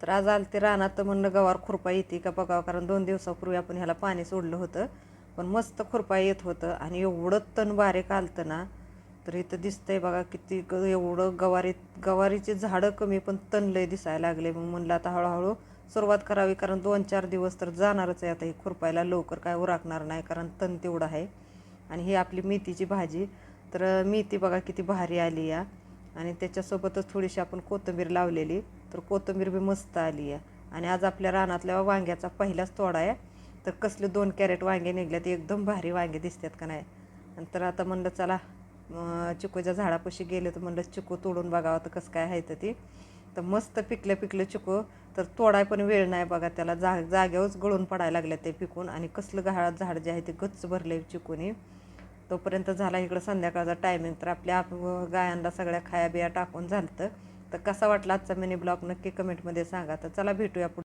तर आज आलते रानात तर म्हणलं गवार खुरपा येते का बघावं, कारण 2 दिवसापूर्वी आपण ह्याला पाणी सोडलं होतं. पण मस्त खुरपा येत होतं आणि एवढं तण बारीक आलतं ना. तर इथं दिसतंय बघा किती एवढं गवारीची झाडं कमी पण तण लय दिसायला लागले. मग म्हणलं आता हळूहळू सुरुवात करावी, कारण 2-4 दिवस तर जाणारच आहे आता हे खुरपायला. लवकर काय उरकणार नाही कारण तण तेवढं आहे. आणि ही आपली मेथीची भाजी. तर मेथी बघा किती भारी आली या, आणि त्याच्यासोबतच थोडीशी आपण कोथिंबीर लावलेली, तर कोथिंबीर बी मस्त आली आहे. आणि आज आपल्या रानातल्या वांग्याचा पहिलाच तोडा आहे. तर कसले 2 कॅरेट वांगे निघल्यात, एकदम भारी वांगे दिसतात का नाही. नंतर आता म्हणलं चला चिकूच्या झाडापाशी गेले तर म्हणलं चिकू तोडून बघावं तर कसं काय आहे तर ती. तर मस्त पिकलं चिकू. तर तोडाय पण वेळ नाही बघा त्याला, जाग्यावरच गळून पडायला लागल्या ते पिकून. आणि कसलं झाड जे आहे ते गच्च भरले चिकूने. तोपर्यंत झाला इकडं संध्याकाळचा टायमिंग. तर आपल्या गायांना सगळ्या खाया बिया टाकून झालं. तर कसा वाटला आजचा मिनी ब्लॉग नक्की कमेंटमध्ये सांगा. तर चला भेटूया पुढे.